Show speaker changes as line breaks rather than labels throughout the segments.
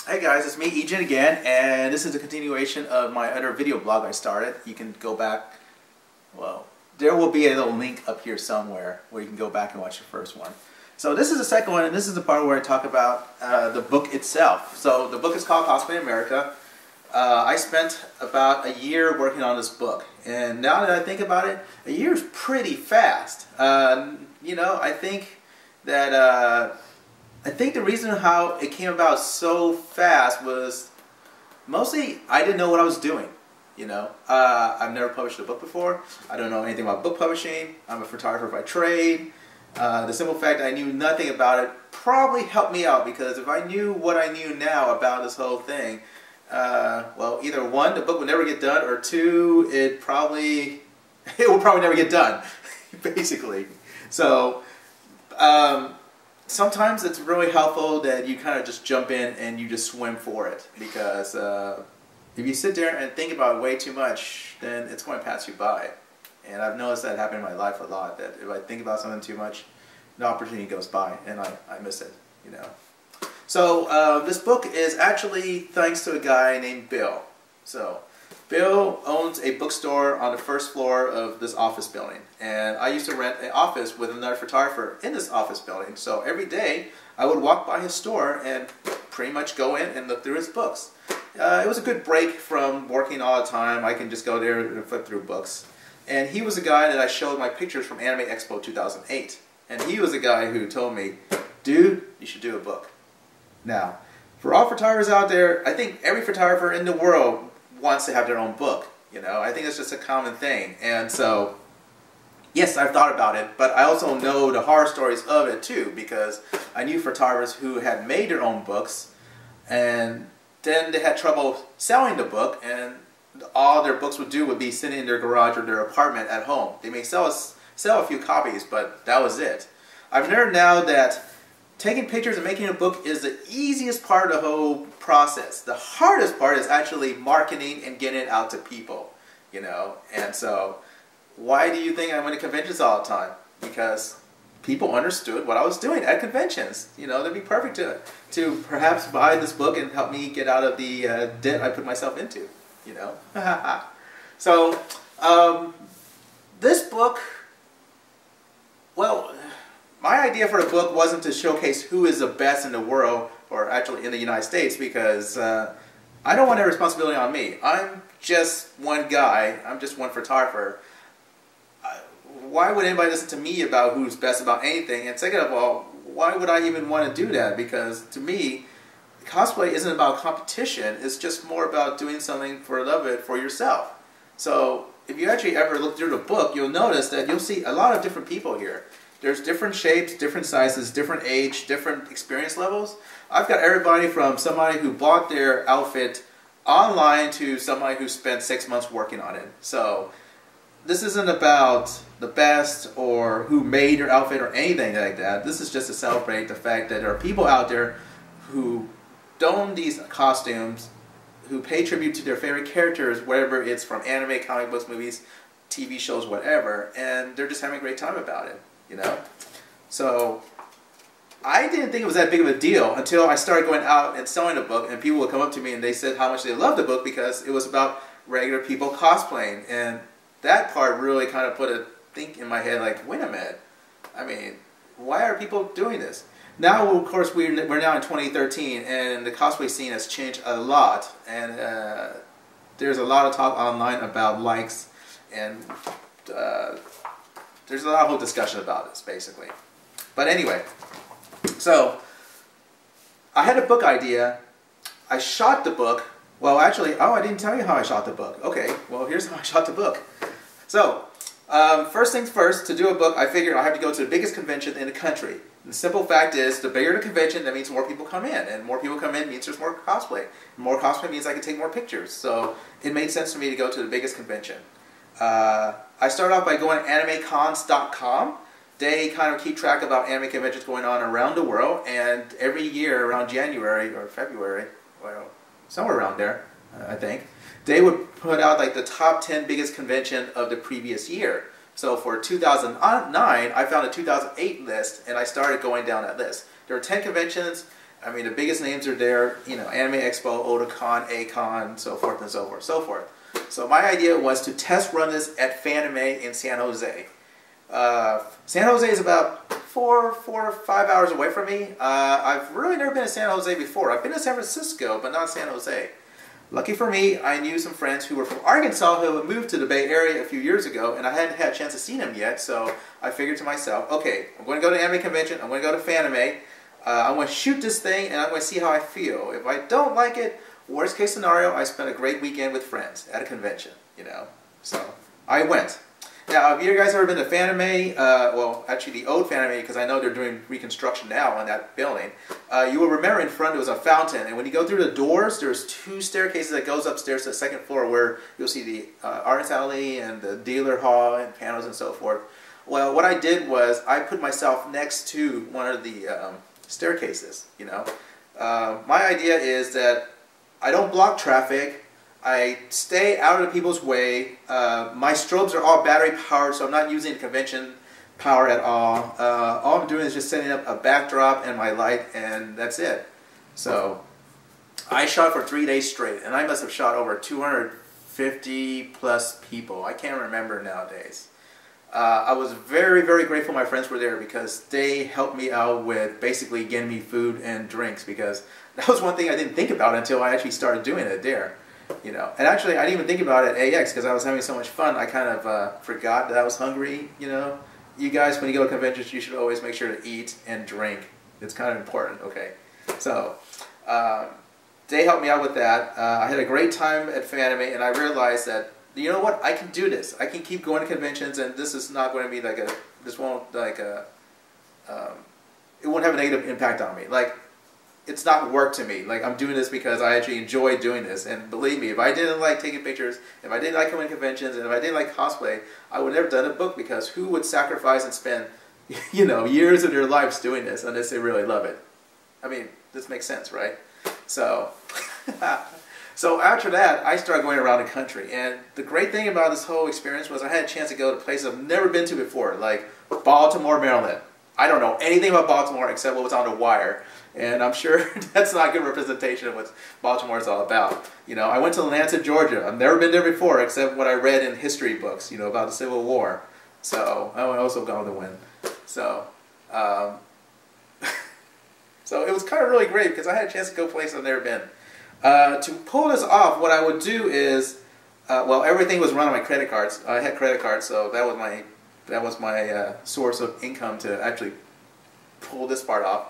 Hey guys, it's me, Ejin again, and this is a continuation of my other video blog I started. You can go back, well, there will be a little link up here somewhere where you can go back and watch the first one. So this is the second one, and this is the part where I talk about the book itself. So the book is called Cosplay America. I spent about a year working on this book, and now that I think about it, a year is pretty fast. You know, I think that I think the reason how it came about so fast was mostly I didn't know what I was doing. You know, I've never published a book before. I don't know anything about book publishing. I'm a photographer by trade. The simple fact that I knew nothing about it probably helped me out, because if I knew what I knew now about this whole thing, well, either one, the book would never get done, or two, it would probably never get done, basically. So sometimes it's really helpful that you kind of just jump in and you just swim for it, because if you sit there and think about it way too much, then it's going to pass you by. And I've noticed that happen in my life a lot, that if I think about something too much, the opportunity goes by and I miss it, you know. So this book is actually thanks to a guy named Bill. So Bill owns a bookstore on the first floor of this office building, and I used to rent an office with another photographer in this office building. So every day I would walk by his store and pretty much go in and look through his books. It was a good break from working all the time. I can just go there and flip through books. And he was the guy that I showed my pictures from Anime Expo 2008. And he was the guy who told me, dude, you should do a book. Now, for all photographers out there, I think every photographer in the world wants to have their own book. You know, I think it's just a common thing. And so, yes, I've thought about it, but I also know the horror stories of it too, because I knew photographers who had made their own books, and then they had trouble selling the book, and all their books would do would be sitting in their garage or their apartment at home. They may sell a few copies, but that was it. I've learned now that taking pictures and making a book is the easiest part of the whole process. The hardest part is actually marketing and getting it out to people, you know. And so, why do you think I went to conventions all the time? Because people understood what I was doing at conventions. You know, they'd be perfect to perhaps buy this book and help me get out of the debt I put myself into, you know. So, this book, well, my idea for the book wasn't to showcase who is the best in the world, or actually in the United States, because I don't want that responsibility on me. I'm just one guy. I'm just one photographer. Why would anybody listen to me about who's best about anything? And second of all, why would I even want to do that? Because to me, cosplay isn't about competition. It's just more about doing something for the love of it for yourself. So if you actually ever look through the book, you'll notice that you'll see a lot of different people here. There's different shapes, different sizes, different age, different experience levels. I've got everybody from somebody who bought their outfit online to somebody who spent 6 months working on it. So this isn't about the best or who made your outfit or anything like that. This is just to celebrate the fact that there are people out there who don these costumes, who pay tribute to their favorite characters, whether it's from anime, comic books, movies, TV shows, whatever, and they're just having a great time about it, you know? So I didn't think it was that big of a deal until I started going out and selling the book, and people would come up to me and they said how much they loved the book because it was about regular people cosplaying. And that part really kind of put a think in my head, like, wait a minute, I mean, why are people doing this? Now, of course, we're now in 2013, and the cosplay scene has changed a lot, and there's a lot of talk online about likes, and there's a lot of whole discussion about this, basically. But anyway, so I had a book idea. I shot the book. Well, actually, oh, I didn't tell you how I shot the book. Okay, well, here's how I shot the book. So, first things first, to do a book, I figured I have to go to the biggest convention in the country. And the simple fact is, the bigger the convention, that means more people come in. And more people come in means there's more cosplay. And more cosplay means I can take more pictures. So, it made sense for me to go to the biggest convention. I started off by going to animecons.com. They kind of keep track about anime conventions going on around the world, and every year around January or February, well, somewhere around there, I think, they would put out like the top 10 biggest convention of the previous year. So for 2009, I found a 2008 list, and I started going down that list. There were 10 conventions, I mean, the biggest names are there, you know, Anime Expo, Otakon, A-Kon, so forth and so forth, so forth. So my idea was to test run this at Fanime in San Jose. San Jose is about 4 or 5 hours away from me. I've really never been to San Jose before. I've been to San Francisco, but not San Jose. Lucky for me, I knew some friends who were from Arkansas who had moved to the Bay Area a few years ago, and I hadn't had a chance to see them yet, so I figured to myself, okay, I'm going to go to anime convention, I'm going to go to Fanime, I'm going to shoot this thing, and I'm going to see how I feel. If I don't like it, worst case scenario, I spent a great weekend with friends at a convention, you know. So, I went. Now, have you guys ever been to Fanime? Well, actually the old Fanime, because I know they're doing reconstruction now in that building. You will remember in front there was a fountain, and when you go through the doors, there's 2 staircases that goes upstairs to the 2nd floor where you'll see the artist alley and the dealer hall and panels and so forth. Well, what I did was I put myself next to one of the staircases, you know. My idea is that I don't block traffic. I stay out of people's way. My strobes are all battery powered, so I'm not using convention power at all. All I'm doing is just setting up a backdrop and my light, and that's it. So I shot for 3 days straight, and I must have shot over 250 plus people. I can't remember nowadays. I was very, very grateful my friends were there because they helped me out with basically getting me food and drinks, because that was one thing I didn't think about until I actually started doing it there. You know, and actually I didn't even think about it at AX because I was having so much fun. I kind of forgot that I was hungry. You know, you guys, when you go to conventions, you should always make sure to eat and drink. It's kind of important. Okay, so they helped me out with that. I had a great time at Fanime, and I realized that, you know what, I can do this. I can keep going to conventions, and this is not going to be like a, this won't like a, it won't have a negative impact on me. Like, it's not work to me. Like, I'm doing this because I actually enjoy doing this. And believe me, if I didn't like taking pictures, if I didn't like coming to conventions, and if I didn't like cosplay, I would never have done a book, because who would sacrifice and spend, you know, years of their lives doing this unless they really love it? I mean, this makes sense, right? So, so after that, I started going around the country. And the great thing about this whole experience was I had a chance to go to places I've never been to before, like Baltimore, Maryland. I don't know anything about Baltimore except what was on the wire. And I'm sure that's not a good representation of what Baltimore is all about. You know, I went to Atlanta, Georgia. I've never been there before except what I read in history books, you know, about the Civil War. So, I also gone to win. So, so it was kind of really great because I had a chance to go places I've never been. To pull this off, what I would do is, well, everything was run on my credit cards. I had credit cards, so that was my source of income to actually pull this part off.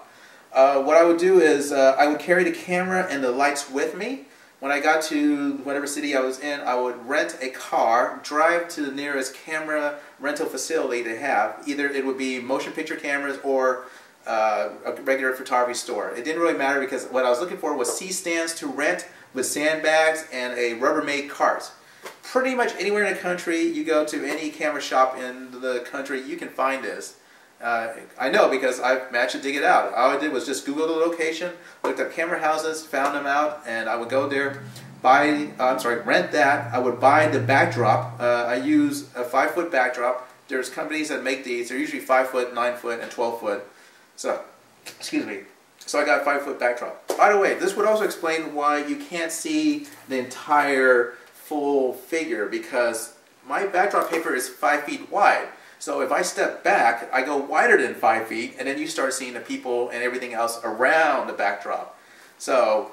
What I would do is I would carry the camera and the lights with me. When I got to whatever city I was in, I would rent a car, drive to the nearest camera rental facility they have. Either it would be motion picture cameras or a regular photography store. It didn't really matter because what I was looking for was C-stands to rent with sandbags and a Rubbermaid cart. Pretty much anywhere in the country, you go to any camera shop in the country, you can find this. I know because I've managed to dig it out. All I did was just Google the location, looked up camera houses, found them out, and I would go there, rent that. I would buy the backdrop. I use a 5-foot backdrop. There's companies that make these. They're usually 5-foot, 9-foot, and 12-foot. So, excuse me. So I got a 5-foot backdrop. By the way, this would also explain why you can't see the entire full figure, because my backdrop paper is 5 feet wide. So if I step back, I go wider than 5 feet, and then you start seeing the people and everything else around the backdrop. So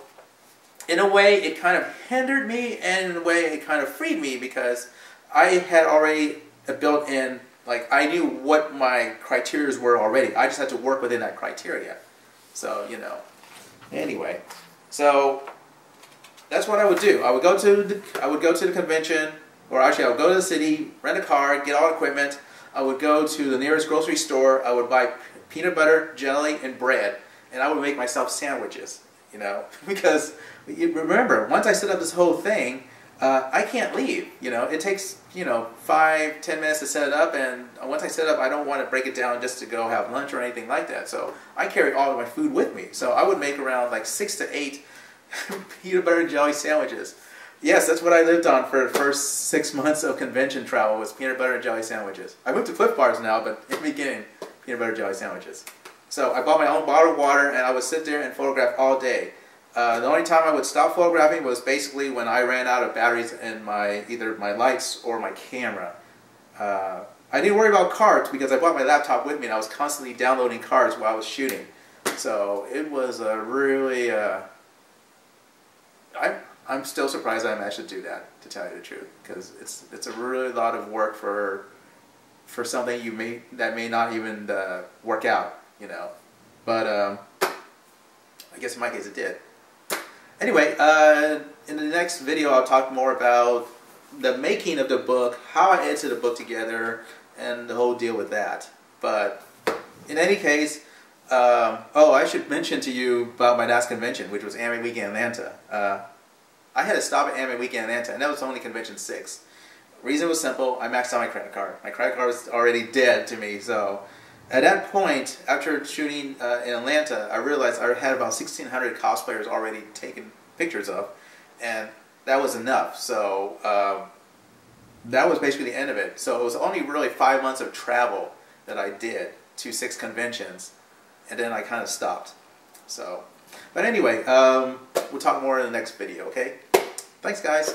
in a way, it kind of hindered me, and in a way, it kind of freed me, because I had already built in, like, I knew what my criteria were already. I just had to work within that criteria. So, you know. Anyway, so that's what I would do. I would go to the convention, or actually I would go to the city, rent a car, get all the equipment. I would go to the nearest grocery store. I would buy peanut butter, jelly, and bread, and I would make myself sandwiches, you know, because remember, once I set up this whole thing, I can't leave. You know, it takes, you know, 5-10 minutes to set it up, and once I set it up, I don't want to break it down just to go have lunch or anything like that. So I carry all of my food with me. So I would make around like 6 to 8 peanut butter and jelly sandwiches. Yes, that's what I lived on for the first 6 months of convention travel, was peanut butter and jelly sandwiches. I moved to Cliff Bars now, but in the beginning, peanut butter and jelly sandwiches. So I bought my own bottle of water, and I would sit there and photograph all day. The only time I would stop photographing was basically when I ran out of batteries in either my lights or my camera. I didn't worry about cards because I brought my laptop with me and I was constantly downloading cards while I was shooting. So it was a really... I'm still surprised I managed to do that, to tell you the truth, because it's a really lot of work for something that may not even work out, you know. But I guess in my case it did. Anyway, in the next video I'll talk more about the making of the book, how I edited the book together, and the whole deal with that. But in any case, oh, I should mention to you about my last convention, which was Anime Week in Atlanta. I had to stop at Anime Week in Atlanta, and that was only convention 6. Reason was simple: I maxed out my credit card. My credit card was already dead to me, so at that point, after shooting in Atlanta, I realized I had about 1,600 cosplayers already taken pictures of, and that was enough. So that was basically the end of it. So it was only really 5 months of travel that I did to 6 conventions, and then I kind of stopped. So, but anyway, we'll talk more in the next video, okay? Thanks, guys.